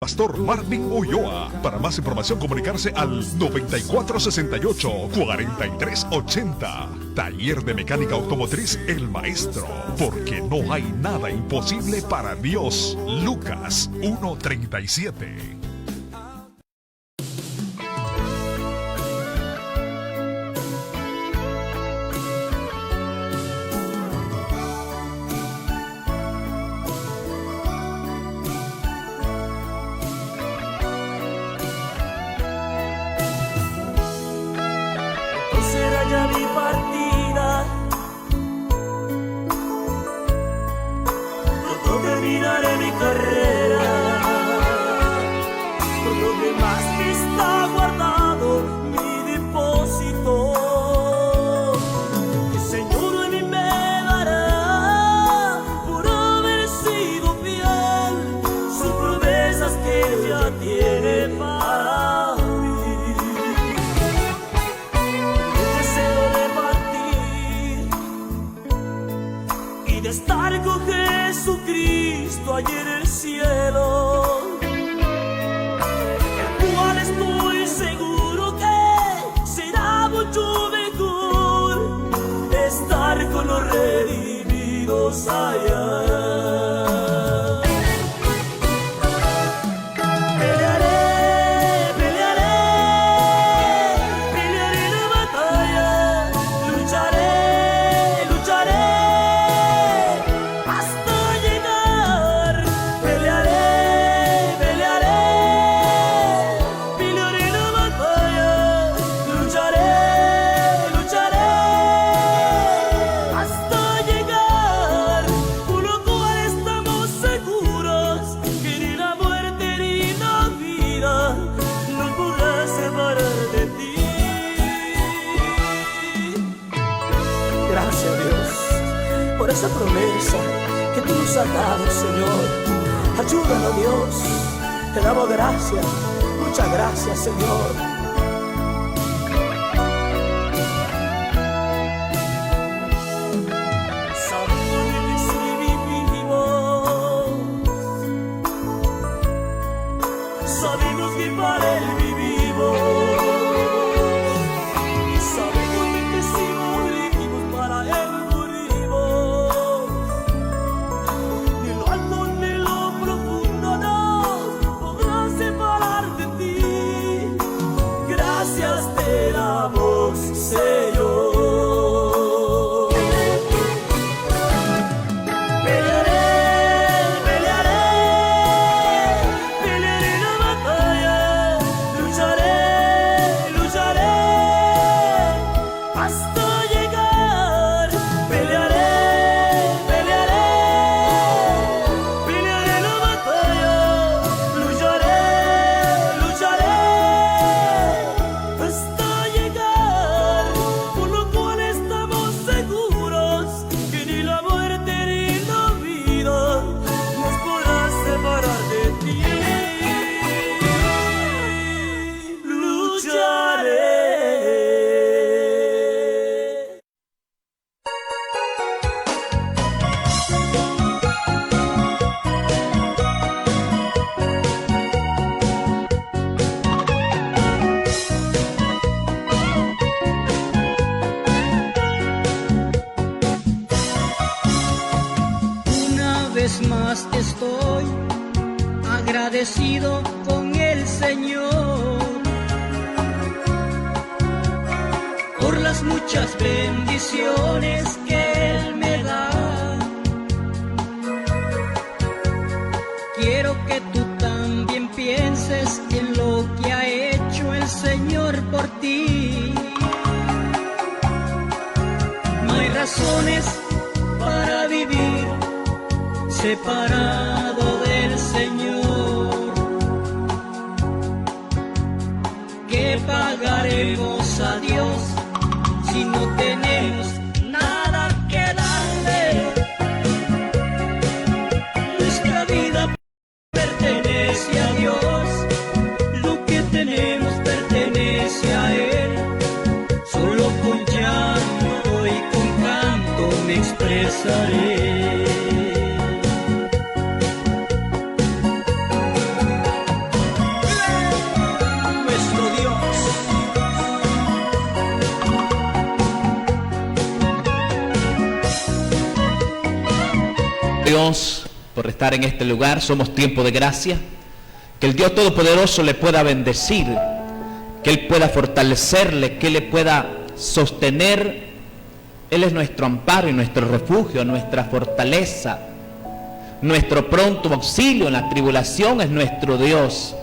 Pastor Marvin Ulloa. Para más información comunicarse al 9468-4380. Taller de Mecánica Automotriz El Maestro. Porque no hay nada imposible para Dios. Lucas 1:37. Ya mi partida, pronto terminaré mi carrera, por lo demás me está guardado mi depósito. El Señor a mí me dará por haber sido fiel, sus promesas que ya tiene para de estar con Jesucristo allí en el cielo, el cual estoy seguro que será mucho mejor estar con los redimidos allá. Gracias, Dios, por esa promesa que tú nos has dado, Señor. Ayúdanos, Dios, te damos gracias, muchas gracias, Señor. Sabemos que si vivimos, sabemos que para Él vivimos. Señor, pelearé la batalla, lucharé hasta llegar. Pelearé la batalla, lucharé hasta llegar. Por lo cual estamos seguros que ni la muerte ni la vida nos podrá separar de ti. Lucharé. Más estoy agradecido con el Señor por las muchas bendiciones que Él me da. Quiero que tú también pienses en lo que ha hecho el Señor por ti. No hay razones para vivir separado del Señor. ¿Qué pagaremos a Dios si no tenemos nada que darle? Nuestra vida pertenece a Dios, lo que tenemos pertenece a Él. Solo con llanto y con canto me expresaré. Dios por estar en este lugar. Somos tiempo de gracia. Que el Dios Todopoderoso le pueda bendecir, que Él pueda fortalecerle, que le pueda sostener. Él es nuestro amparo y nuestro refugio, nuestra fortaleza, nuestro pronto auxilio en la tribulación es nuestro Dios.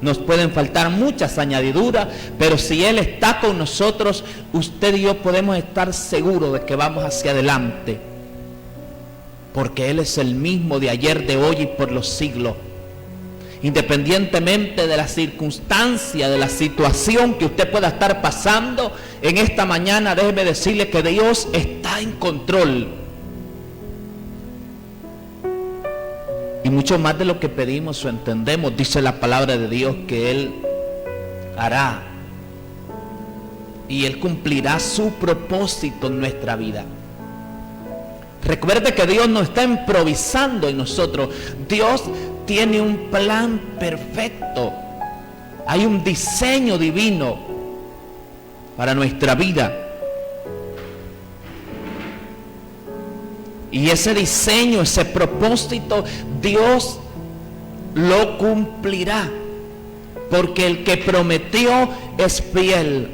Nos pueden faltar muchas añadiduras, pero si Él está con nosotros, usted y yo podemos estar seguros de que vamos hacia adelante, porque Él es el mismo de ayer, de hoy y por los siglos. Independientemente de la circunstancia, de la situación que usted pueda estar pasando, en esta mañana déjeme decirle que Dios está en control. Y mucho más de lo que pedimos o entendemos, dice la palabra de Dios que Él hará. Y Él cumplirá su propósito en nuestra vida. Recuerde que Dios no está improvisando en nosotros. Dios tiene un plan perfecto. Hay un diseño divino para nuestra vida. Y ese diseño, ese propósito, Dios lo cumplirá. Porque el que prometió es fiel.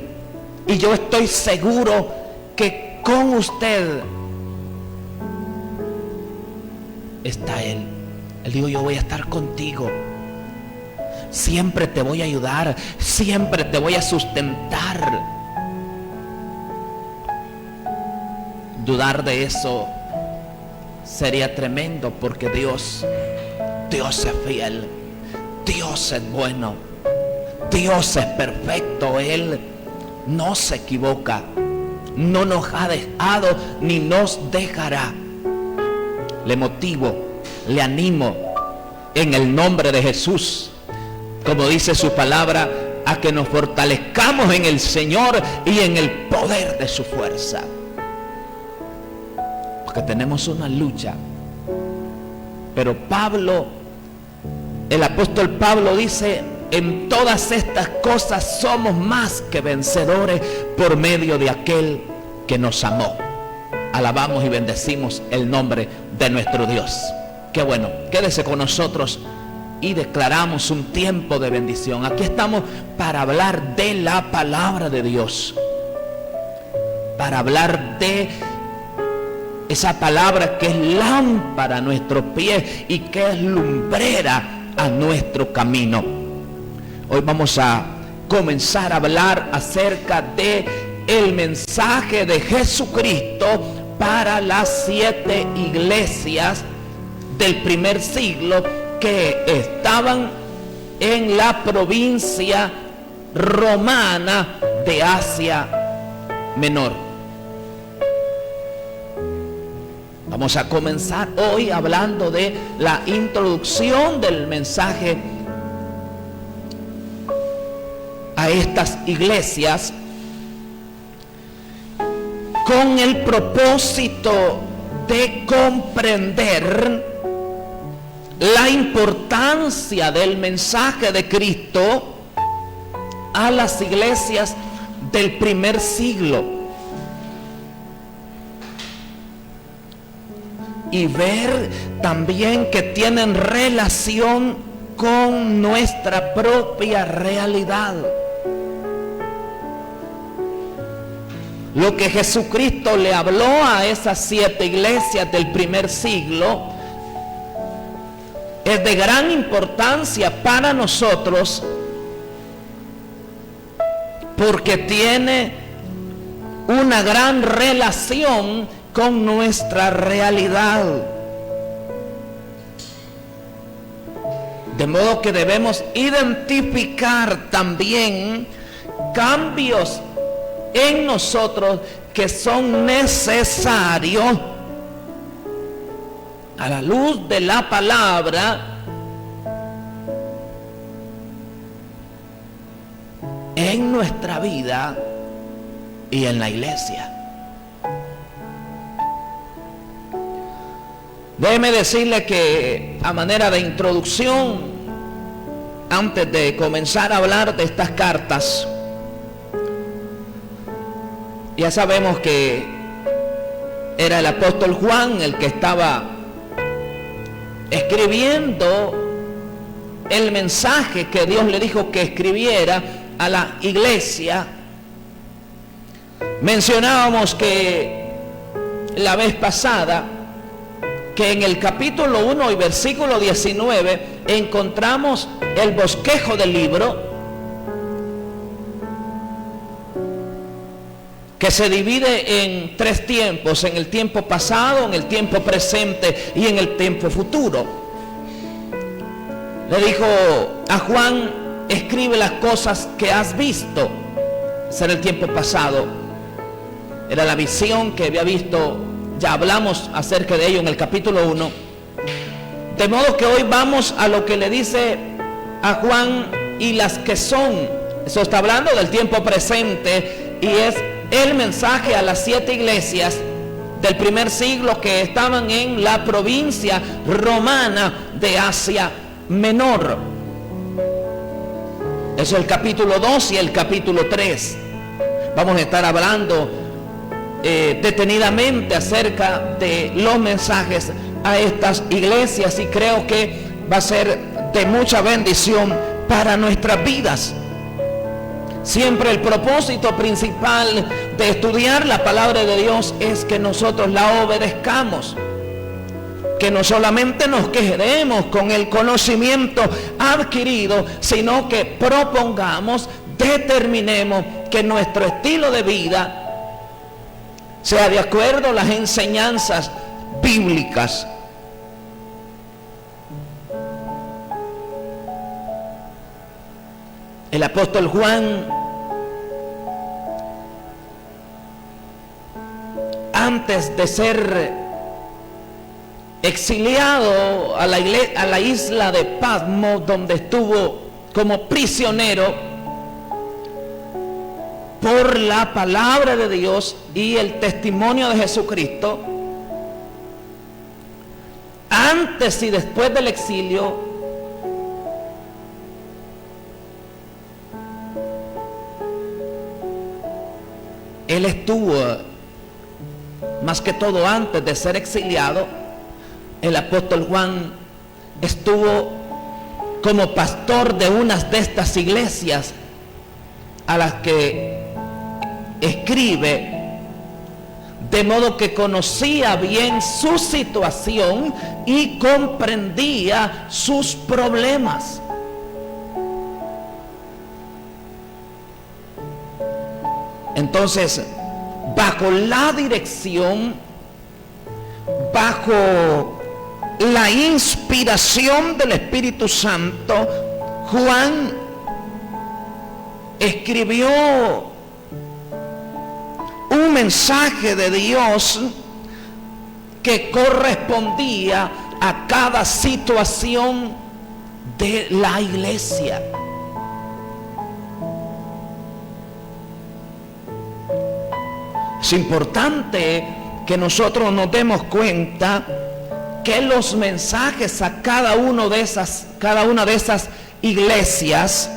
Y yo estoy seguro que con usted está Él. Él dijo: yo voy a estar contigo. Siempre te voy a ayudar. Siempre te voy a sustentar. Dudar de eso sería tremendo, porque Dios es fiel. Dios es bueno. Dios es perfecto. Él no se equivoca. No nos ha dejado ni nos dejará. Le motivo, le animo en el nombre de Jesús, como dice su palabra, a que nos fortalezcamos en el Señor y en el poder de su fuerza. Porque tenemos una lucha. Pero Pablo, el apóstol Pablo dice: en todas estas cosas somos más que vencedores por medio de aquel que nos amó. Alabamos y bendecimos el nombre de nuestro Dios. Qué bueno, quédese con nosotros y declaramos un tiempo de bendición. Aquí estamos para hablar de la palabra de Dios, para hablar de esa palabra que es lámpara a nuestros pies y que es lumbrera a nuestro camino. Hoy vamos a comenzar a hablar acerca de el mensaje de Jesucristo para las 7 iglesias del primer siglo que estaban en la provincia romana de Asia Menor. Vamos a comenzar hoy hablando de la introducción del mensaje a estas iglesias, con el propósito de comprender la importancia del mensaje de Cristo a las iglesias del primer siglo y ver también que tienen relación con nuestra propia realidad. Lo que Jesucristo le habló a esas 7 iglesias del primer siglo es de gran importancia para nosotros, porque tiene una gran relación con nuestra realidad. De modo que debemos identificar también cambios en nosotros que son necesarios a la luz de la palabra en nuestra vida y en la iglesia. Déjeme decirle que a manera de introducción, antes de comenzar a hablar de estas cartas, ya sabemos que era el apóstol Juan el que estaba escribiendo el mensaje que Dios le dijo que escribiera a la iglesia. Mencionábamos que la vez pasada que en el capítulo 1 y versículo 19 encontramos el bosquejo del libro, que se divide en 3 tiempos: en el tiempo pasado, en el tiempo presente y en el tiempo futuro. Le dijo a Juan: escribe las cosas que has visto. Ese era el tiempo pasado, era la visión que había visto. Ya hablamos acerca de ello en el capítulo 1. De modo que hoy vamos a lo que le dice a Juan y las que son. Eso está hablando del tiempo presente y es el mensaje a las 7 iglesias del primer siglo que estaban en la provincia romana de Asia Menor. Eso es el capítulo 2 y el capítulo 3. Vamos a estar hablando detenidamente acerca de los mensajes a estas iglesias, y creo que va a ser de mucha bendición para nuestras vidas. Siempre el propósito principal de estudiar la palabra de Dios es que nosotros la obedezcamos, que no solamente nos quedemos con el conocimiento adquirido, sino que propongamos, determinemos que nuestro estilo de vida sea de acuerdo a las enseñanzas bíblicas. El apóstol Juan, antes de ser exiliado a la isla de Patmos, donde estuvo como prisionero por la palabra de Dios y el testimonio de Jesucristo, antes y después del exilio, él estuvo, más que todo antes de ser exiliado, el apóstol Juan estuvo como pastor de unas de estas iglesias a las que escribe, de modo que conocía bien su situación y comprendía sus problemas. Entonces, bajo la dirección, bajo la inspiración del Espíritu Santo, Juan escribió un mensaje de Dios que correspondía a cada situación de la iglesia. Es importante que nosotros nos demos cuenta que los mensajes a cada una de esas iglesias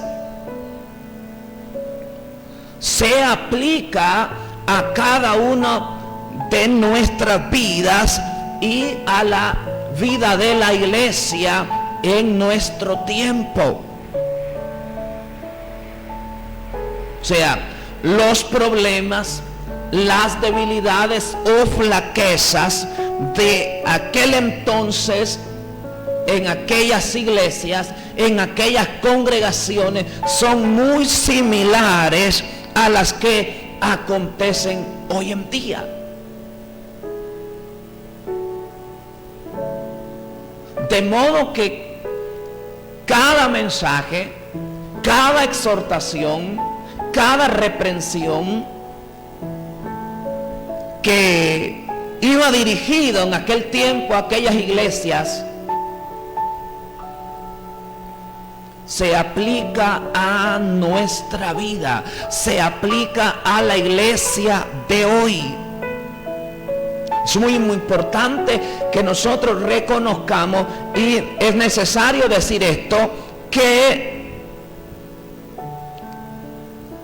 se aplica a cada una de nuestras vidas y a la vida de la iglesia en nuestro tiempo. O sea, los problemas, las debilidades o flaquezas de aquel entonces en aquellas iglesias, en aquellas congregaciones, son muy similares a las que acontecen hoy en día. De modo que cada mensaje, cada exhortación, cada reprensión que iba dirigido en aquel tiempo a aquellas iglesias se aplica a nuestra vida, se aplica a la iglesia de hoy. Es muy importante que nosotros reconozcamos, y es necesario decir esto, que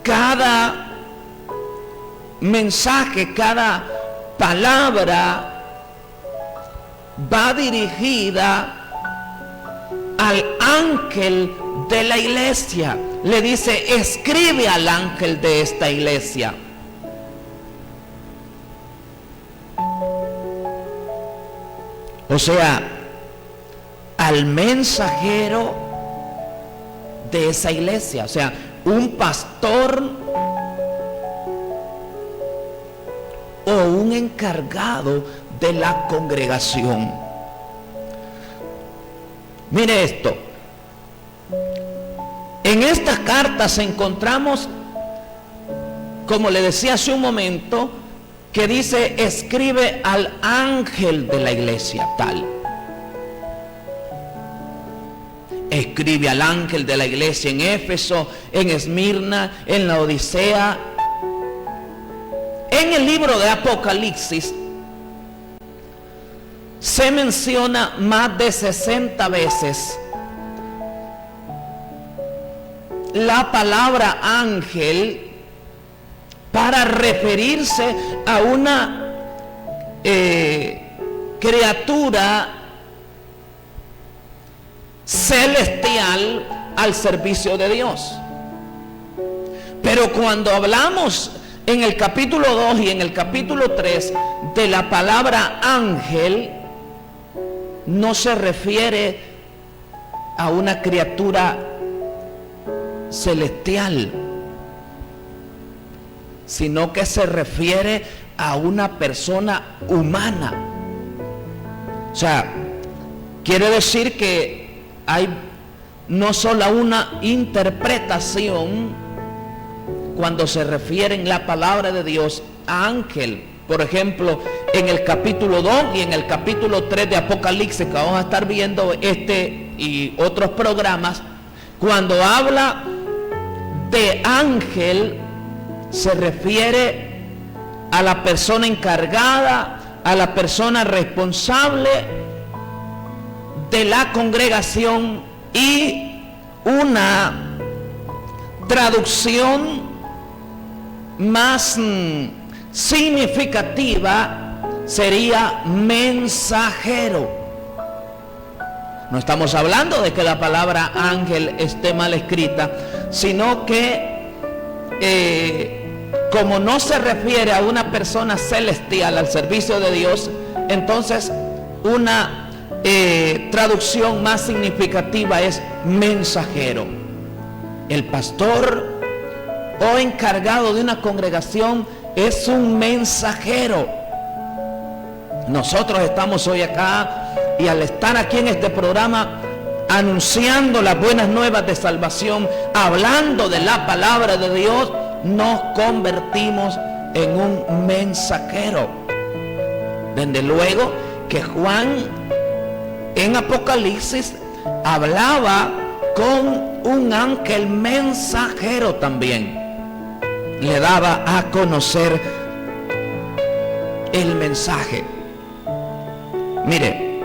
cada mensaje, cada palabra va dirigida al ángel de la iglesia. Le dice, escribe al ángel de esta iglesia. O sea, al mensajero de esa iglesia. O sea, un pastor o un encargado de la congregación. Mire esto. En estas cartas encontramos, como le decía hace un momento, que dice, escribe al ángel de la iglesia tal. Escribe al ángel de la iglesia en Éfeso, en Esmirna, en la Odisea. En el libro de Apocalipsis se menciona más de 60 veces la palabra ángel para referirse a una criatura celestial al servicio de Dios. Pero cuando hablamos en el capítulo 2 y en el capítulo 3 de la palabra ángel, no se refiere a una criatura celestial, sino que se refiere a una persona humana. O sea, quiere decir que hay no solo una interpretación cuando se refiere en la palabra de Dios a ángel. Por ejemplo, en el capítulo 2 y en el capítulo 3 de Apocalipsis, que vamos a estar viendo y otros programas, cuando habla de ángel, se refiere a la persona encargada, a la persona responsable de la congregación, y una traducción más significativa sería mensajero. No estamos hablando de que la palabra ángel esté mal escrita, sino que como no se refiere a una persona celestial al servicio de Dios, entonces una traducción más significativa es mensajero. El pastor o encargado de una congregación es un mensajero. Nosotros estamos hoy acá, y al estar aquí en este programa anunciando las buenas nuevas de salvación, hablando de la palabra de Dios, nos convertimos en un mensajero. Desde luego que Juan en Apocalipsis hablaba con un ángel mensajero también. Le daba a conocer el mensaje. Mire,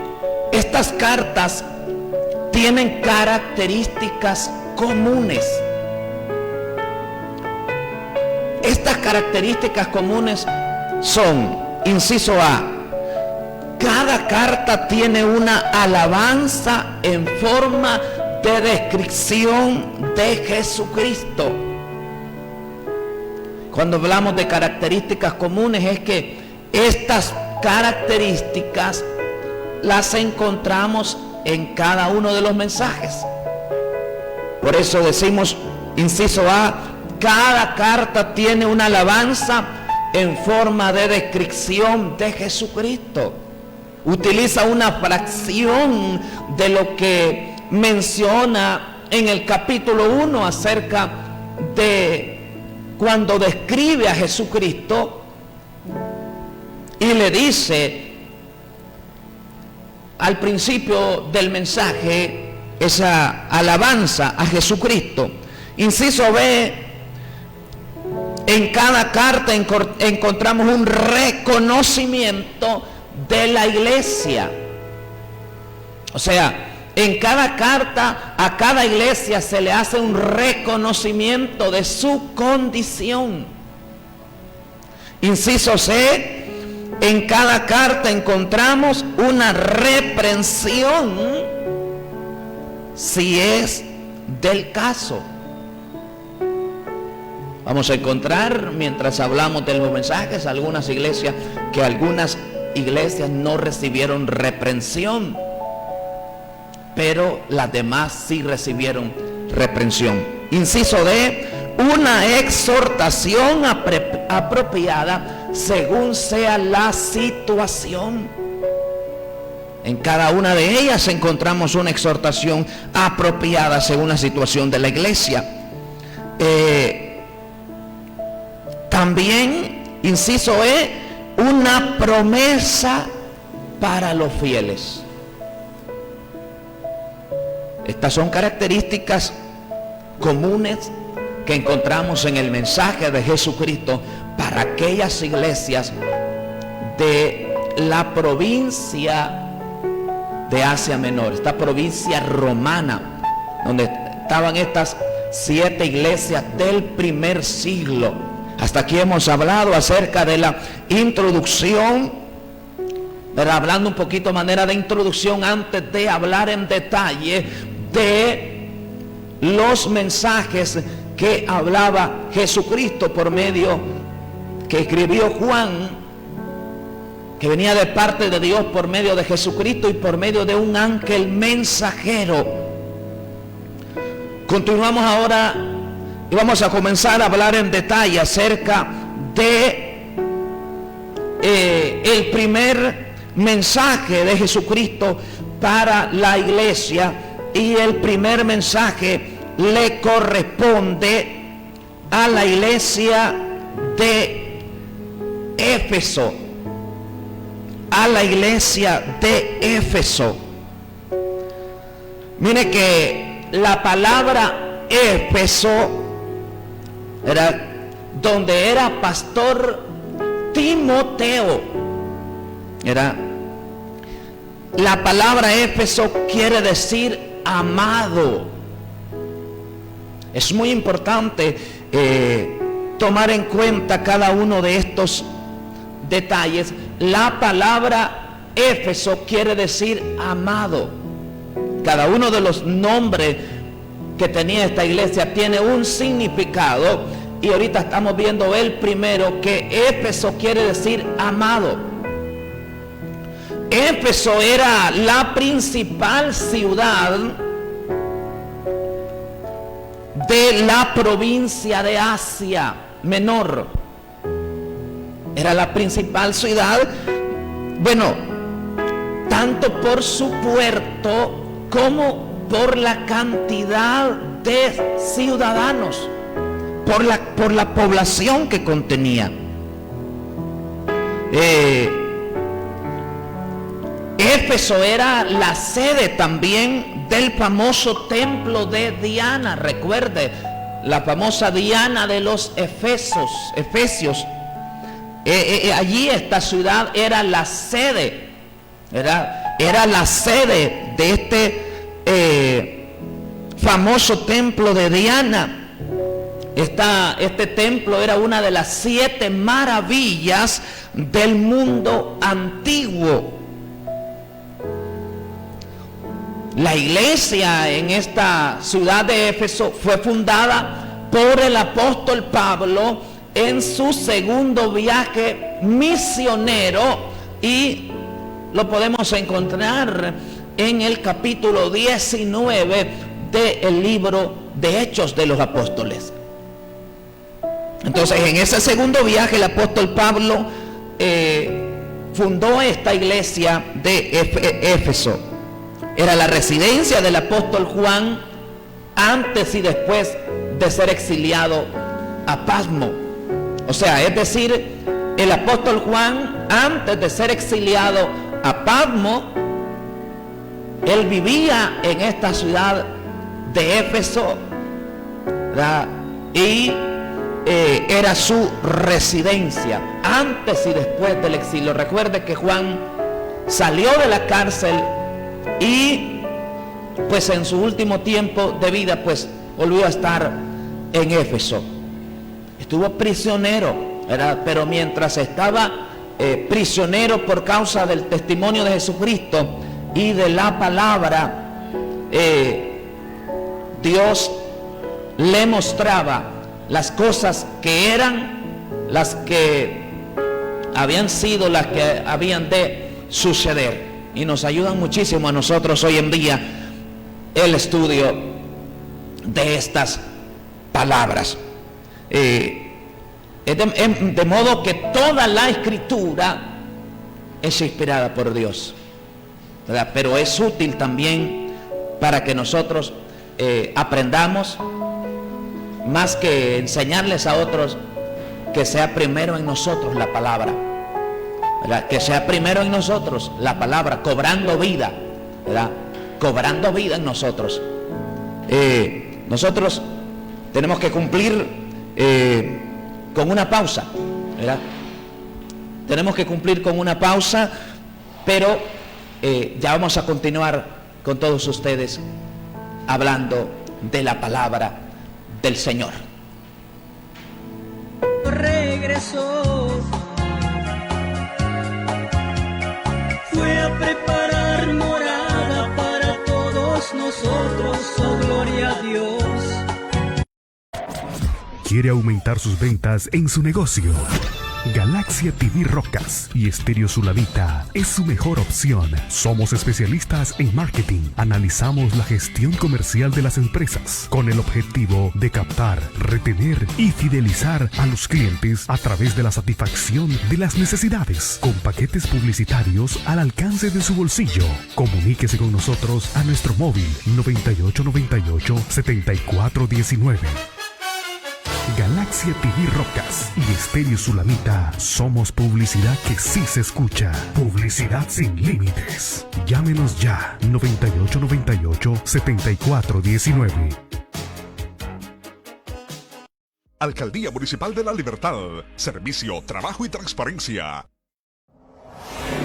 estas cartas tienen características comunes. Estas características comunes son, inciso A, cada carta tiene una alabanza en forma de descripción de Jesucristo. Cuando hablamos de características comunes, es que estas características las encontramos en cada uno de los mensajes. Por eso decimos, inciso A, cada carta tiene una alabanza en forma de descripción de Jesucristo. Utiliza una fracción de lo que menciona en el capítulo 1 acerca de cuando describe a Jesucristo, y le dice al principio del mensaje esa alabanza a Jesucristo. Inciso B, en cada carta encontramos un reconocimiento de la iglesia. O sea, en cada carta a cada iglesia se le hace un reconocimiento de su condición. Inciso C, en cada carta encontramos una reprensión si es del caso. Vamos a encontrar, mientras hablamos de los mensajes, algunas iglesias no recibieron reprensión, pero las demás sí recibieron reprensión. Inciso D, una exhortación apropiada según sea la situación. En cada una de ellas encontramos una exhortación apropiada según la situación de la iglesia. También, inciso E, una promesa para los fieles. Estas son características comunes que encontramos en el mensaje de Jesucristo para aquellas iglesias de la provincia de Asia Menor, esta provincia romana, donde estaban estas 7 iglesias del primer siglo. Hasta aquí hemos hablado acerca de la introducción, pero hablando un poquito de manera de introducción antes de hablar en detalle de los mensajes que hablaba Jesucristo por medio que escribió Juan, que venía de parte de Dios por medio de Jesucristo y por medio de un ángel mensajero. Continuamos ahora y vamos a comenzar a hablar en detalle acerca de el primer mensaje de Jesucristo para la iglesia, y el primer mensaje le corresponde a la iglesia de Éfeso. A la iglesia de Éfeso. Mire que la palabra Éfeso era donde era pastor Timoteo. La palabra Éfeso quiere decir amado. Es muy importante tomar en cuenta cada uno de estos detalles. La palabra Éfeso quiere decir amado. Cada uno de los nombres que tenía esta iglesia tiene un significado, y ahorita estamos viendo el primero, que Éfeso quiere decir amado. Éfeso era la principal ciudad de la provincia de Asia Menor. Era la principal ciudad, bueno, tanto por su puerto como por la cantidad de ciudadanos, por la población que contenía. Éfeso era la sede también del famoso templo de Diana. Recuerde, la famosa Diana de los Efesios. Allí esta ciudad era la sede, era la sede de este famoso templo de Diana. Este templo era una de las 7 maravillas del mundo antiguo. La iglesia en esta ciudad de Éfeso fue fundada por el apóstol Pablo en su segundo viaje misionero, y lo podemos encontrar en el capítulo 19 del libro de Hechos de los Apóstoles. Entonces, en ese segundo viaje el apóstol Pablo fundó esta iglesia de Éfeso. Era la residencia del apóstol Juan antes y después de ser exiliado a Pasmo. O sea, es decir, el apóstol Juan, antes de ser exiliado a Patmos, él vivía en esta ciudad de Éfeso, ¿verdad? Y era su residencia antes y después del exilio. Recuerde que Juan salió de la cárcel y pues en su último tiempo de vida pues volvió a estar en Éfeso. Estuvo prisionero, ¿verdad? Pero mientras estaba prisionero por causa del testimonio de Jesucristo y de la palabra, Dios le mostraba las cosas que eran, las que habían sido, las que habían de suceder. Y nos ayudan muchísimo a nosotros hoy en día el estudio de estas palabras. De modo que toda la Escritura es inspirada por Dios, ¿verdad? Pero es útil también para que nosotros aprendamos, más que enseñarles a otros, que sea primero en nosotros la palabra, ¿verdad? Que sea primero en nosotros la palabra, cobrando vida, ¿verdad? Cobrando vida en nosotros. Nosotros tenemos que cumplir con una pausa, ¿verdad? Tenemos que cumplir con una pausa, pero ya vamos a continuar con todos ustedes hablando de la palabra del Señor. Regresó, fue a preparar morada para todos nosotros, oh gloria a Dios. ¿Quiere aumentar sus ventas en su negocio? Galaxia TV Rocas y Estéreo Sulamita es su mejor opción. Somos especialistas en marketing. Analizamos la gestión comercial de las empresas con el objetivo de captar, retener y fidelizar a los clientes a través de la satisfacción de las necesidades, con paquetes publicitarios al alcance de su bolsillo. Comuníquese con nosotros a nuestro móvil 9898-7419. Galaxia TV Rocas y Estéreo Sulamita somos publicidad que sí se escucha. Publicidad sin límites. Llámenos ya 9898-7419. Alcaldía Municipal de La Libertad. Servicio, trabajo y transparencia.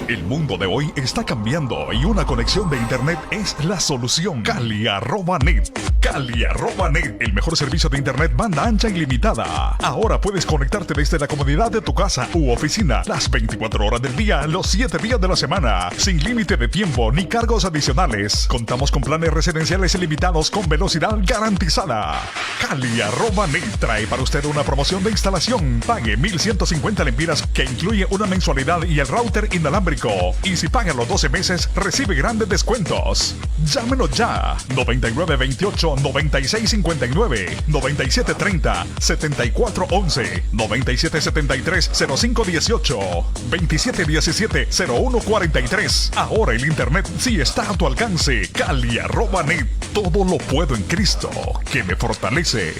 El mundo de hoy está cambiando y una conexión de internet es la solución. Cali@net. Cali@net, el mejor servicio de internet banda ancha ilimitada. Ahora puedes conectarte desde la comodidad de tu casa u oficina las 24 horas del día, los 7 días de la semana, sin límite de tiempo ni cargos adicionales. Contamos con planes residenciales ilimitados con velocidad garantizada. Cali@net trae para usted una promoción de instalación. Pague 1,150 lempiras que incluye una mensualidad y el router inalámbrico. Y si paga los 12 meses, recibe grandes descuentos. Llámenos ya. 9928-9659, 9730-7411, 9773-0518, 2717-0143. Ahora el internet sí está a tu alcance. Cali@net. Todo lo puedo en Cristo, que me fortalece.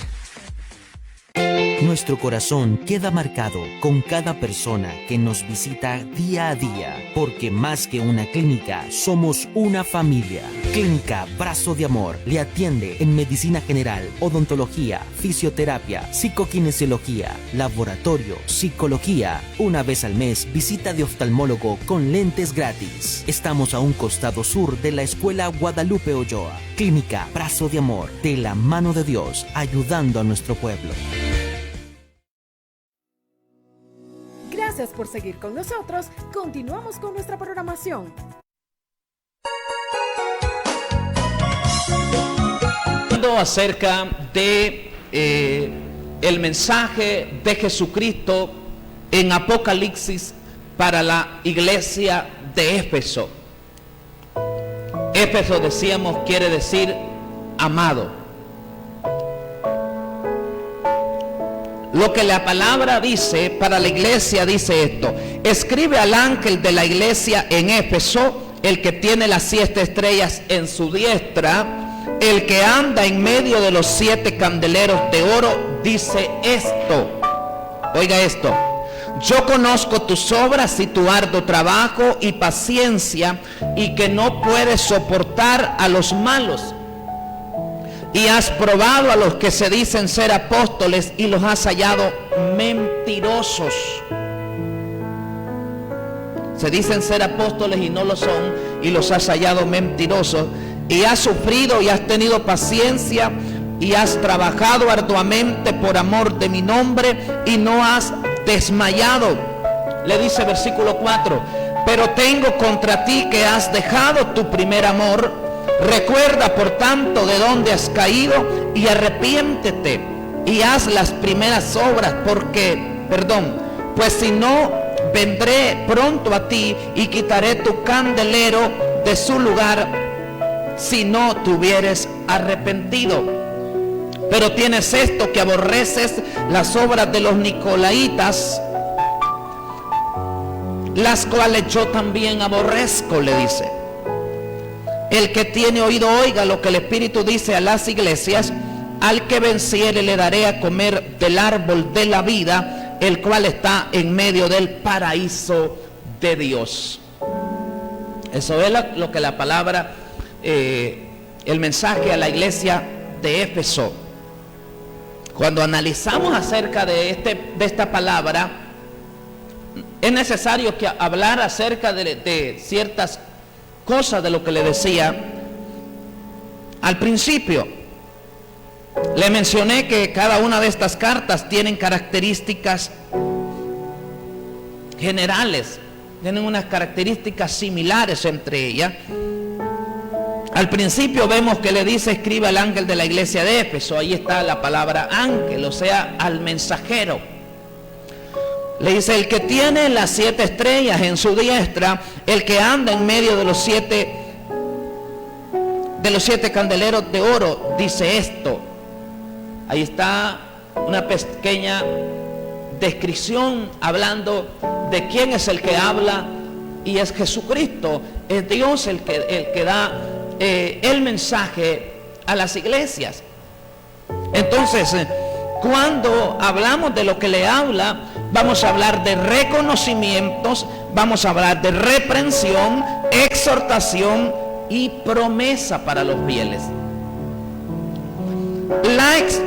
Nuestro corazón queda marcado con cada persona que nos visita día a día, porque más que una clínica, somos una familia. Clínica Brazo de Amor le atiende en medicina general, odontología, fisioterapia, psicokinesiología, laboratorio, psicología. Una vez al mes, visita de oftalmólogo con lentes gratis. Estamos a un costado sur de la Escuela Guadalupe Ochoa. Clínica Brazo de Amor, de la mano de Dios, ayudando a nuestro pueblo. Gracias por seguir con nosotros. Continuamos con nuestra programación. Hablando acerca de el mensaje de Jesucristo en Apocalipsis para la iglesia de Éfeso. Éfeso, decíamos, quiere decir amado. Lo que la palabra dice para la iglesia dice esto: escribe al ángel de la iglesia en Éfeso, el que tiene las 7 estrellas en su diestra, el que anda en medio de los 7 candeleros de oro, dice esto. Oiga esto: yo conozco tus obras y tu arduo trabajo y paciencia, y que no puedes soportar a los malos. Y has probado a los que se dicen ser apóstoles y los has hallado mentirosos. Se dicen ser apóstoles y no lo son, y los has hallado mentirosos. Y has sufrido y has tenido paciencia y has trabajado arduamente por amor de mi nombre y no has desmayado. Le dice versículo 4: pero tengo contra ti que has dejado tu primer amor. Recuerda por tanto de dónde has caído y arrepiéntete y haz las primeras obras, pues si no, vendré pronto a ti y quitaré tu candelero de su lugar si no te hubieres arrepentido. Pero tienes esto, que aborreces las obras de los nicolaitas, las cuales yo también aborrezco, le dice. El que tiene oído oiga lo que el Espíritu dice a las iglesias. Al que venciere le daré a comer del árbol de la vida, el cual está en medio del paraíso de Dios. Eso es lo que la palabra, el mensaje a la iglesia de Éfeso. Cuando analizamos acerca de esta palabra, es necesario que hablar acerca de ciertas cosas de lo que le decía al principio. Le mencioné que cada una de estas cartas tienen características generales, tienen unas características similares entre ellas. Al principio vemos que le dice: escribe al ángel de la iglesia de Éfeso. Ahí está la palabra ángel, o sea, al mensajero. Le dice: el que tiene las 7 estrellas en su diestra, el que anda en medio de los siete candeleros de oro, dice esto. Ahí está una pequeña descripción hablando de quién es el que habla, y es Jesucristo, es Dios el que da el mensaje a las iglesias. Entonces, cuando hablamos de lo que le habla, vamos a hablar de reconocimientos, vamos a hablar de reprensión, exhortación y promesa para los fieles.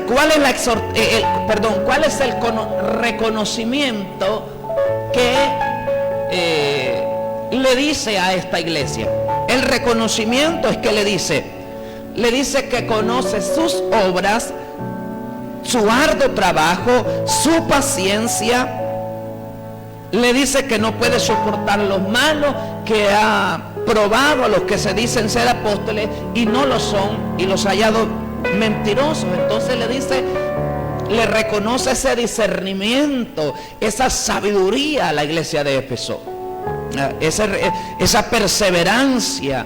¿Cuál es el reconocimiento que le dice a esta iglesia? El reconocimiento es que le dice que conoce sus obras, su arduo trabajo, su paciencia. Le dice que no puede soportar los malos, que ha probado a los que se dicen ser apóstoles y no lo son, y los ha hallado mentirosos. Entonces le reconoce ese discernimiento, esa sabiduría a la iglesia de Éfeso, esa perseverancia.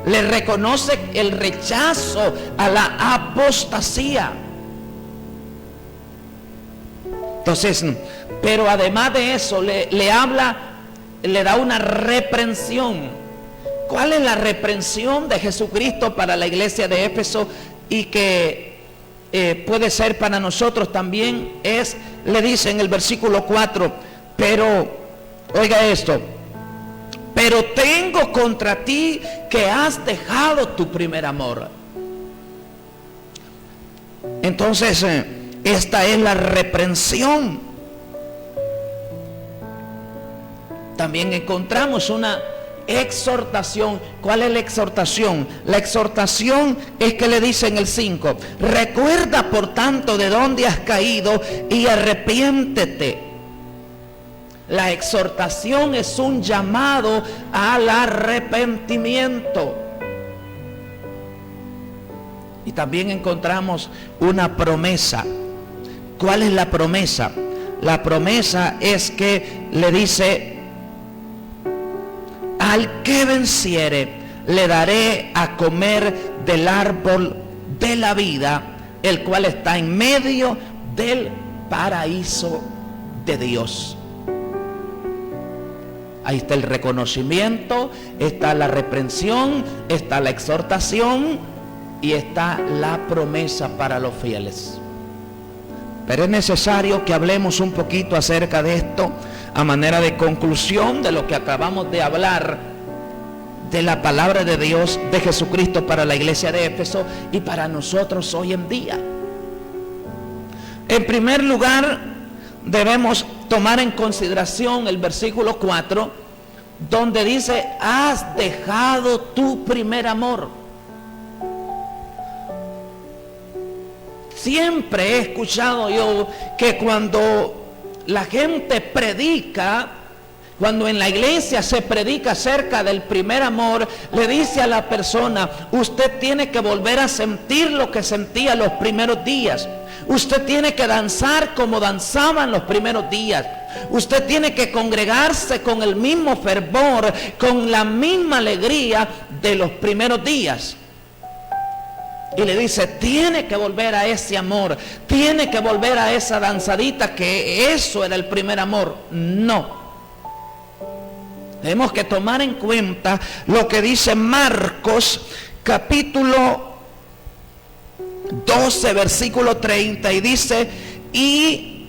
Le reconoce el rechazo a la apostasía. Entonces, pero además de eso, le habla, le da una reprensión. ¿Cuál es la reprensión de Jesucristo para la iglesia de Éfeso y que puede ser para nosotros también? Le dice en el versículo 4, pero, oiga esto: pero tengo contra ti que has dejado tu primer amor. Entonces, esta es la reprensión. También encontramos una exhortación. ¿Cuál es la exhortación? La exhortación es que le dice en el 5: recuerda por tanto de dónde has caído y arrepiéntete. La exhortación es un llamado al arrepentimiento. Y también encontramos una promesa. ¿Cuál es la promesa? La promesa es que le dice: al que venciere le daré a comer del árbol de la vida, el cual está en medio del paraíso de Dios. Ahí está el reconocimiento, está la reprensión, está la exhortación y está la promesa para los fieles. Pero es necesario que hablemos un poquito acerca de esto a manera de conclusión de lo que acabamos de hablar de la palabra de Dios, de Jesucristo para la iglesia de Éfeso y para nosotros hoy en día. En primer lugar, debemos tomar en consideración el versículo 4, donde dice: has dejado tu primer amor. Siempre he escuchado yo que cuando la gente predica Cuando en la iglesia se predica acerca del primer amor, le dice a la persona, usted tiene que volver a sentir lo que sentía los primeros días. Usted tiene que danzar como danzaban los primeros días. Usted tiene que congregarse con el mismo fervor, con la misma alegría de los primeros días. Y le dice, tiene que volver a ese amor, tiene que volver a esa danzadita, que eso era el primer amor. No. Tenemos que tomar en cuenta lo que dice Marcos capítulo 12 versículo 30, y dice, y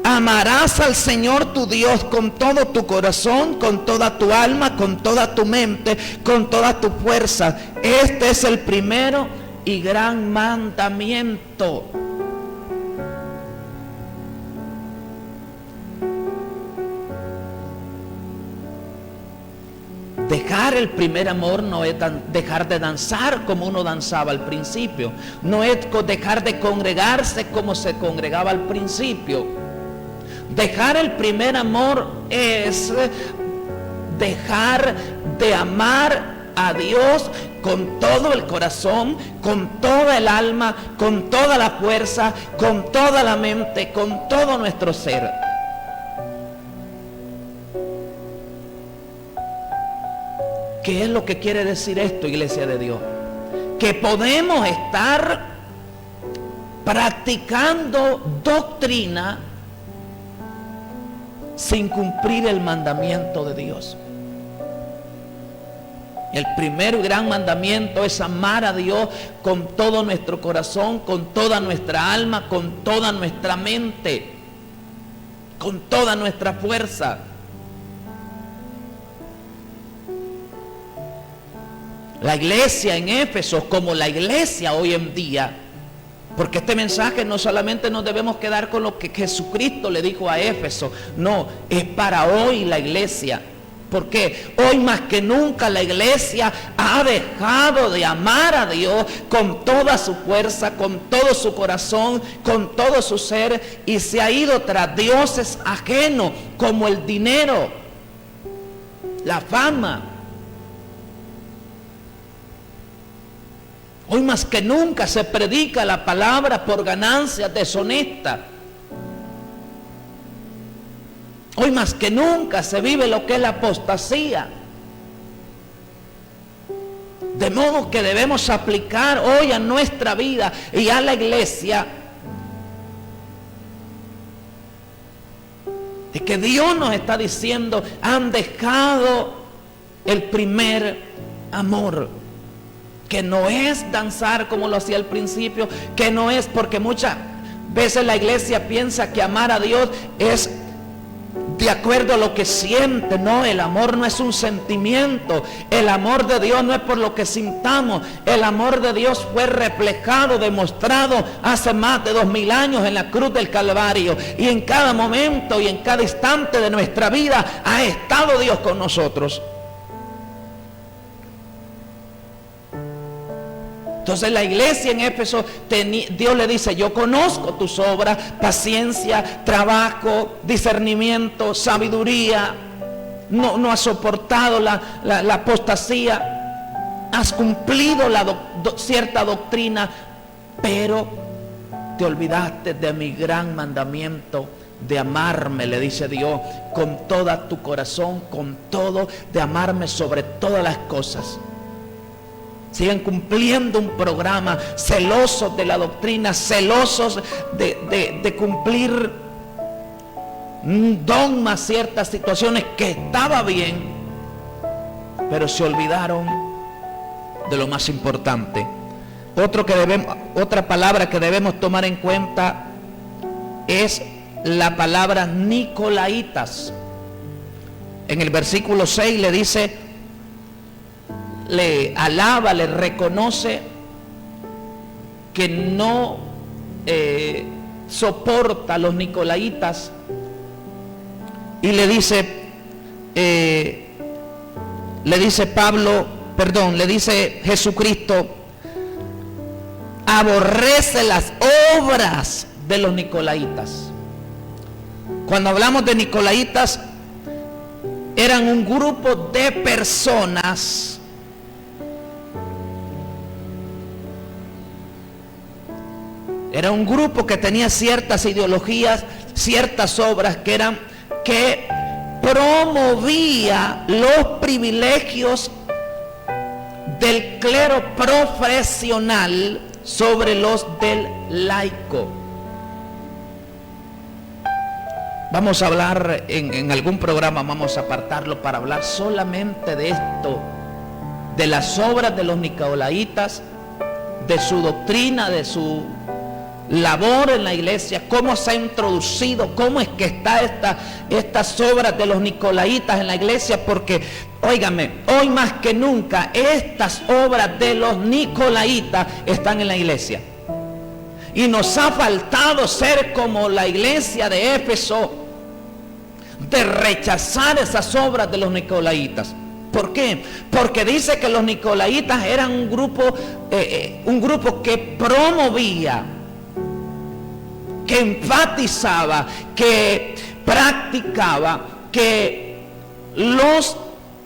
amarás al Señor tu Dios con todo tu corazón, con toda tu alma, con toda tu mente, con toda tu fuerza. Este es el primero y gran mandamiento. Dejar el primer amor no es dejar de danzar como uno danzaba al principio. No es dejar de congregarse como se congregaba al principio. Dejar el primer amor es dejar de amar a Dios con todo el corazón, con toda el alma, con toda la fuerza, con toda la mente, con todo nuestro ser. ¿Qué es lo que quiere decir esto, iglesia de Dios? Que podemos estar practicando doctrina sin cumplir el mandamiento de Dios. El primer gran mandamiento es amar a Dios con todo nuestro corazón, con toda nuestra alma, con toda nuestra mente, con toda nuestra fuerza. La iglesia en Éfeso, como la iglesia hoy en día, porque este mensaje no solamente nos debemos quedar con lo que Jesucristo le dijo a Éfeso, no, es para hoy la iglesia. Porque hoy más que nunca la iglesia ha dejado de amar a Dios con toda su fuerza, con todo su corazón, con todo su ser, y se ha ido tras dioses ajenos como el dinero, la fama. Hoy más que nunca se predica la palabra por ganancias deshonestas. Hoy más que nunca se vive lo que es la apostasía. De modo que debemos aplicar hoy a nuestra vida y a la iglesia de que Dios nos está diciendo, han dejado el primer amor. Que no es danzar como lo hacía al principio, que no es, porque muchas veces la iglesia piensa que amar a Dios es de acuerdo a lo que siente. No, el amor no es un sentimiento. El amor de Dios no es por lo que sintamos. El amor de Dios fue reflejado, demostrado hace más de 2000 años en la cruz del Calvario. Y en cada momento y en cada instante de nuestra vida ha estado Dios con nosotros. Entonces la iglesia en Éfeso, Dios le dice, yo conozco tus obras, paciencia, trabajo, discernimiento, sabiduría. No has soportado la apostasía, has cumplido cierta doctrina, pero te olvidaste de mi gran mandamiento de amarme, le dice Dios, con todo tu corazón, con todo, de amarme sobre todas las cosas. Siguen cumpliendo un programa, celosos de la doctrina, celosos de cumplir dogmas, ciertas situaciones que estaba bien, pero se olvidaron de lo más importante. Otra palabra que debemos tomar en cuenta es la palabra nicolaitas. En el versículo 6 le dice, le alaba, le reconoce que no soporta a los nicolaitas, y le dice Jesucristo, aborrece las obras de los nicolaitas. Cuando hablamos de nicolaitas, eran un grupo de personas era un grupo que tenía ciertas ideologías, ciertas obras que promovía los privilegios del clero profesional sobre los del laico. Vamos a hablar en algún programa, vamos a apartarlo para hablar solamente de esto, de las obras de los nicolaitas, de su doctrina, de su labor en la iglesia, cómo se ha introducido, cómo es que está estas obras de los nicolaitas en la iglesia, porque, óigame, hoy más que nunca estas obras de los nicolaitas están en la iglesia. Y nos ha faltado ser como la iglesia de Éfeso, de rechazar esas obras de los nicolaitas. ¿Por qué? Porque dice que los nicolaitas eran un grupo que promovía, que enfatizaba, que practicaba, que los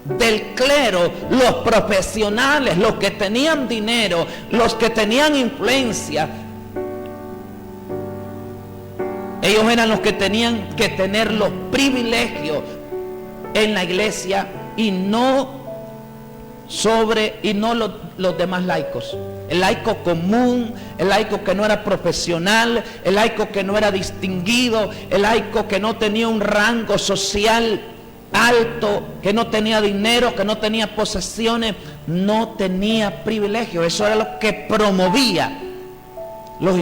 del clero, los profesionales, los que tenían dinero, los que tenían influencia, ellos eran los que tenían que tener los privilegios en la iglesia y no los demás laicos. El laico común, el laico que no era profesional, el laico que no era distinguido, el laico que no tenía un rango social alto, que no tenía dinero, que no tenía posesiones, no tenía privilegio. Eso era lo que promovía los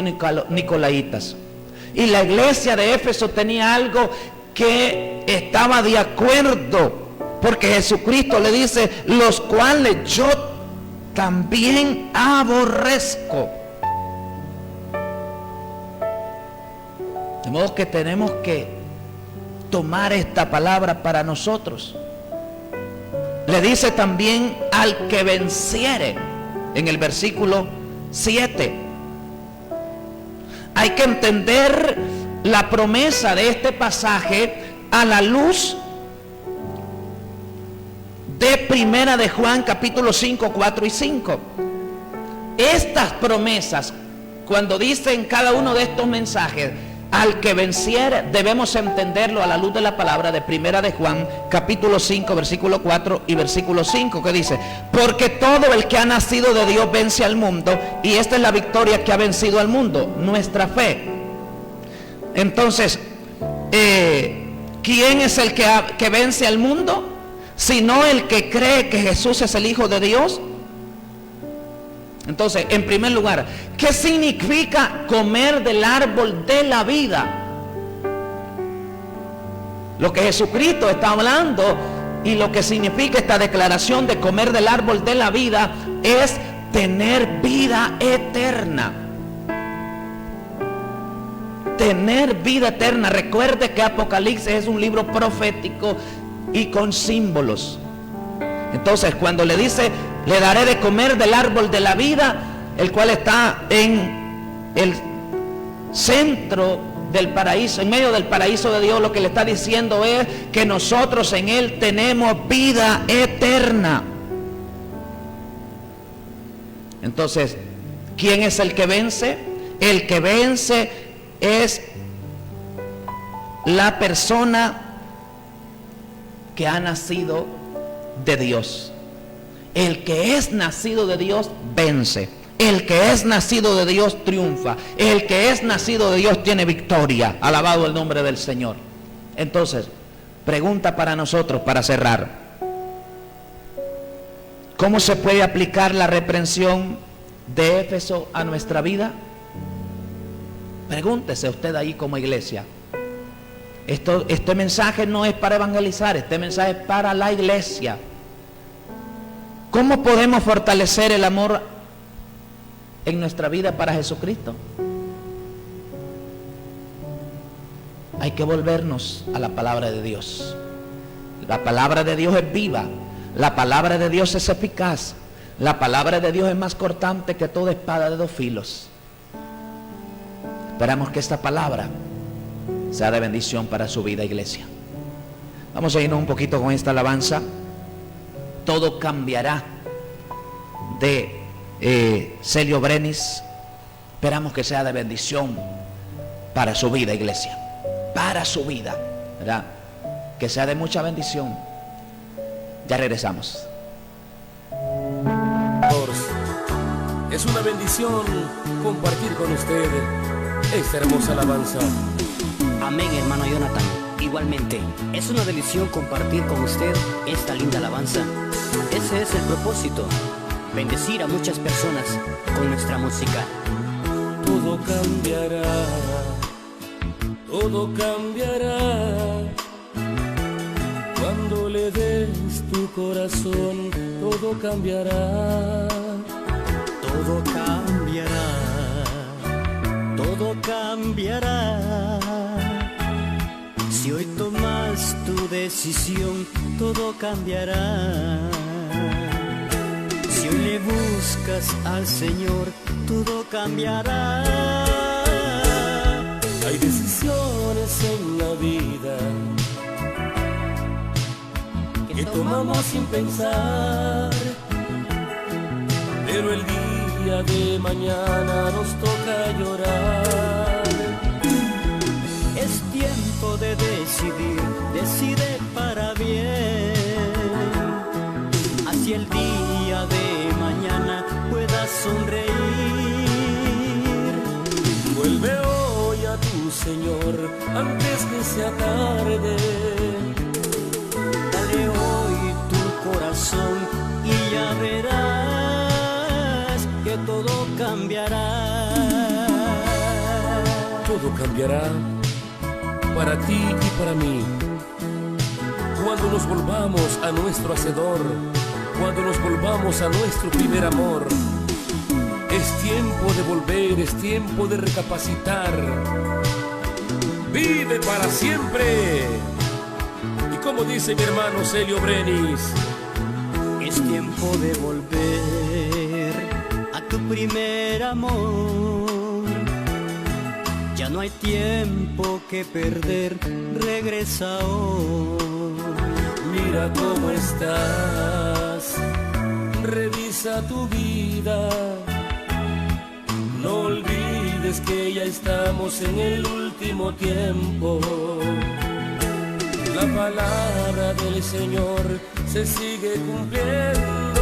nicolaitas. Y la iglesia de Éfeso tenía algo que estaba de acuerdo, porque Jesucristo le dice, los cuales yo también aborrezco. De modo que tenemos que tomar esta palabra para nosotros. Le dice también al que venciere, en el versículo 7. Hay que entender la promesa de este pasaje a la luz de Primera de Juan, capítulo 5, 4 y 5. Estas promesas, cuando dicen cada uno de estos mensajes, al que venciere, debemos entenderlo a la luz de la palabra de Primera de Juan, capítulo 5, versículo 4 y versículo 5, que dice, porque todo el que ha nacido de Dios vence al mundo, y esta es la victoria que ha vencido al mundo, nuestra fe. Entonces, ¿quién es el que vence al mundo? Sino el que cree que Jesús es el Hijo de Dios. Entonces, en primer lugar, ¿qué significa comer del árbol de la vida? Lo que Jesucristo está hablando y lo que significa esta declaración de comer del árbol de la vida es tener vida eterna. Tener vida eterna. Recuerde que Apocalipsis es un libro profético y con símbolos. Entonces, cuando le dice, le daré de comer del árbol de la vida, el cual está en el centro del paraíso, en medio del paraíso de Dios, lo que le está diciendo es que nosotros en Él tenemos vida eterna. Entonces, ¿quién es el que vence? El que vence es la persona que ha nacido de Dios. El que es nacido de Dios vence. El que es nacido de Dios triunfa. El que es nacido de Dios tiene victoria. Alabado el nombre del Señor. Entonces, pregunta para nosotros para cerrar. ¿Cómo se puede aplicar la reprensión de Éfeso a nuestra vida? Pregúntese usted ahí como iglesia. Este mensaje no es para evangelizar, este mensaje es para la iglesia. ¿Cómo podemos fortalecer el amor en nuestra vida para Jesucristo? Hay que volvernos a la palabra de Dios. La palabra de Dios es viva, la palabra de Dios es eficaz, la palabra de Dios es más cortante que toda espada de dos filos. Esperamos que esta palabra sea de bendición para su vida, iglesia. Vamos a irnos un poquito con esta alabanza. Todo cambiará, de Celio Brenis. Esperamos que sea de bendición para su vida, iglesia, para su vida, ¿verdad? Que sea de mucha bendición. Ya regresamos. Es una bendición compartir con usted esta hermosa alabanza. Amén, hermano Jonathan. Igualmente, es una bendición compartir con usted esta linda alabanza. Ese es el propósito, bendecir a muchas personas con nuestra música. Todo cambiará, todo cambiará. Cuando le des tu corazón, todo cambiará. Todo cambiará, todo cambiará. Si hoy tomas tu decisión, todo cambiará. Si hoy le buscas al Señor, todo cambiará. Hay decisiones en la vida que tomamos sin pensar, pero el día de mañana nos toca llorar. Es tiempo de decidir, decide para bien. Así el día de mañana puedas sonreír. Vuelve hoy a tu Señor antes que sea tarde. Dale hoy tu corazón y ya verás que todo cambiará. Todo cambiará para ti y para mí. Cuando nos volvamos a nuestro Hacedor, cuando nos volvamos a nuestro primer amor, es tiempo de volver, es tiempo de recapacitar. Vive para siempre. Y como dice mi hermano Celio Brenis, es tiempo de volver a tu primer amor. Ya no hay tiempo que perder, regresa hoy. mira cómo estás, revisa tu vida. No olvides que ya estamos en el último tiempo. La palabra del Señor se sigue cumpliendo.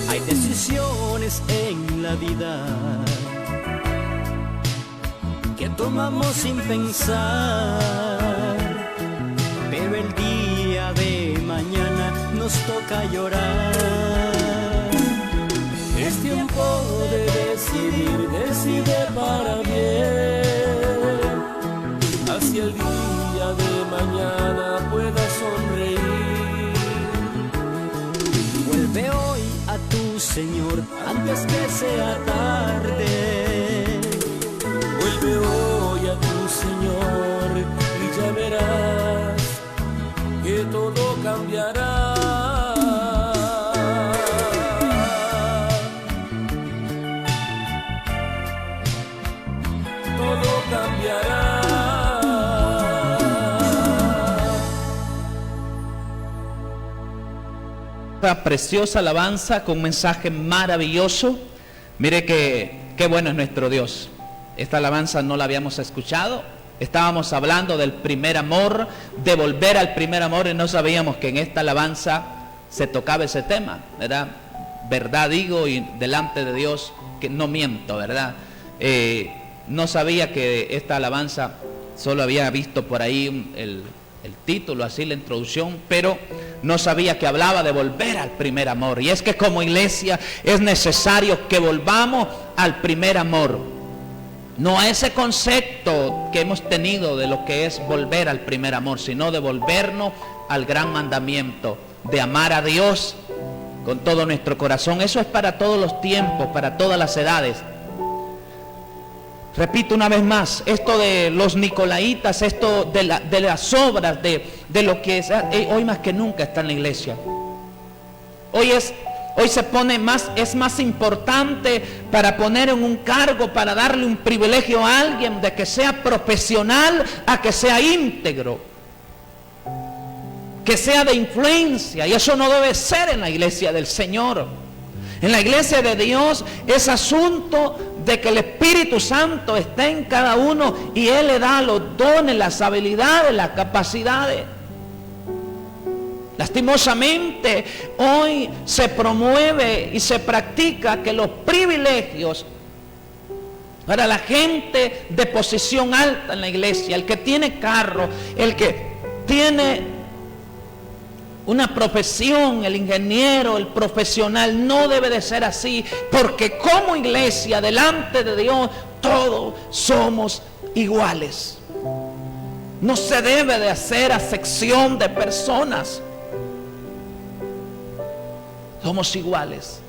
Hay decisiones en la vida que tomamos sin pensar, pero el día de mañana nos toca llorar. Es tiempo de decidir, decide para bien, hacia el día de mañana puedas sonreír. Vuelve hoy a tu Señor antes que sea tarde. Vuelve hoy a tu Señor y ya verás que todo cambiará. Todo cambiará. Esta preciosa alabanza con un mensaje maravilloso. Mire qué bueno es nuestro Dios. Esta alabanza no la habíamos escuchado. Estábamos hablando del primer amor, de volver al primer amor, y no sabíamos que en esta alabanza se tocaba ese tema, ¿verdad? Verdad digo, y delante de Dios que no miento, ¿verdad? No sabía que esta alabanza, solo había visto por ahí el título, así la introducción, pero no sabía que hablaba de volver al primer amor. Y es que como iglesia es necesario que volvamos al primer amor. No a ese concepto que hemos tenido de lo que es volver al primer amor, sino de volvernos al gran mandamiento, de amar a Dios con todo nuestro corazón. Eso es para todos los tiempos, para todas las edades. Repito una vez más, esto de los nicolaitas, esto de las obras, de lo que es, hoy más que nunca está en la iglesia. Hoy se pone más, es más importante para poner en un cargo, para darle un privilegio a alguien de que sea profesional a que sea íntegro. que sea de influencia, y eso no debe ser en la iglesia del Señor. En la iglesia de Dios es asunto de que el Espíritu Santo esté en cada uno y Él le da los dones, las habilidades, las capacidades. Lastimosamente, hoy se promueve y se practica que los privilegios para la gente de posición alta en la iglesia, el que tiene carro, el que tiene una profesión, el ingeniero, el profesional, no debe de ser así, porque como iglesia, delante de Dios, todos somos iguales. No se debe de hacer acepción de personas. Somos iguales.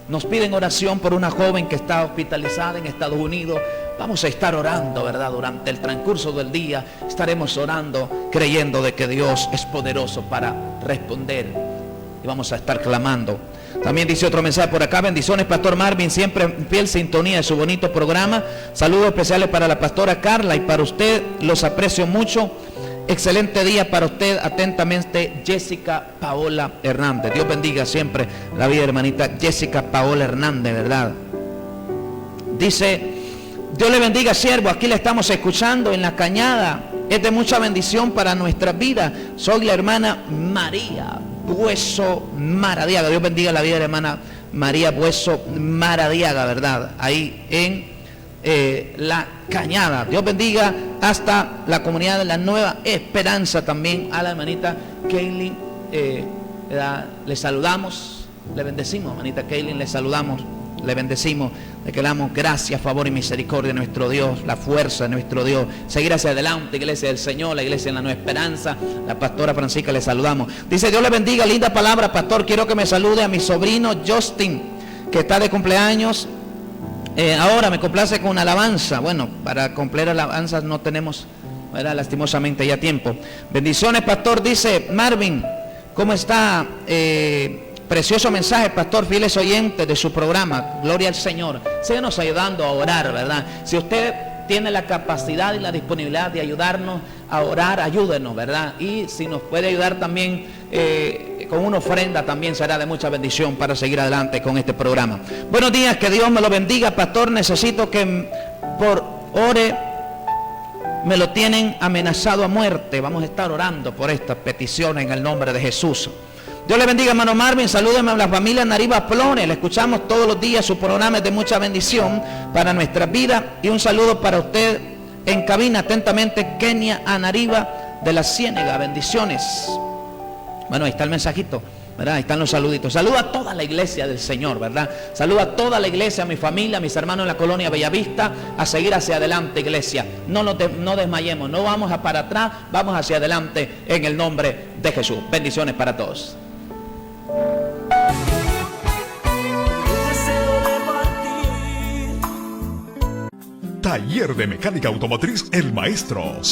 Nos piden oración por una joven que está hospitalizada en Estados Unidos. Vamos a estar orando, ¿verdad? Durante el transcurso del día estaremos orando, creyendo de que Dios es poderoso para responder. Y vamos a estar clamando. También dice otro mensaje por acá: bendiciones, Pastor Marvin, siempre en fiel sintonía de su bonito programa. Saludos especiales para la pastora Carla y para usted, los aprecio mucho. Excelente día para usted, atentamente, Jessica Paola Hernández. Dios bendiga siempre la vida, hermanita Jessica Paola Hernández, ¿verdad? Dice: Dios le bendiga, siervo, aquí le estamos escuchando en La Cañada. Es de mucha bendición para nuestra vida. Soy la hermana María Bueso Maradiaga. Dios bendiga la vida de la hermana María Bueso Maradiaga, ¿verdad? Ahí en La Cañada. Dios bendiga hasta la comunidad de La Nueva Esperanza, también a la hermanita Kaylin. Le saludamos, le bendecimos, hermanita Kaylin, le saludamos, le bendecimos, le damos gracias, favor y misericordia de nuestro Dios, la fuerza de nuestro Dios, seguir hacia adelante, iglesia del Señor, la iglesia en La Nueva Esperanza. La pastora Francisca, le saludamos. Dice: Dios le bendiga, linda palabra, pastor. Quiero que me salude a mi sobrino Justin, que está de cumpleaños. Ahora me complace con una alabanza. Bueno, para cumplir alabanzas no tenemos, ¿verdad?, lastimosamente ya tiempo. Bendiciones, pastor. Dice Marvin: ¿cómo está? Precioso mensaje, pastor, fieles oyentes de su programa. Gloria al Señor. Síguenos ayudando a orar, ¿verdad? Si usted tiene la capacidad y la disponibilidad de ayudarnos a orar, ayúdenos, ¿verdad? Y si nos puede ayudar también con una ofrenda, también será de mucha bendición para seguir adelante con este programa. Buenos días, que Dios me lo bendiga, pastor. Necesito que por ore, me lo tienen amenazado a muerte. Vamos a estar orando por esta petición en el nombre de Jesús. Dios le bendiga, hermano Marvin. Salúdeme a la familia Nariva Plones. Le escuchamos todos los días. Su programa es de mucha bendición para nuestra vida. Y un saludo para usted en cabina. Atentamente, Kenia Anariva de la Ciénega. Bendiciones. Bueno, ahí está el mensajito, ¿verdad? Ahí están los saluditos. Saludo a toda la iglesia del Señor, ¿verdad? Saludo a toda la iglesia, a mi familia, a mis hermanos en la colonia Bellavista. A seguir hacia adelante, iglesia. No desmayemos, no vamos a para atrás, vamos hacia adelante en el nombre de Jesús. Bendiciones para todos. Taller de Mecánica Automotriz El Maestro.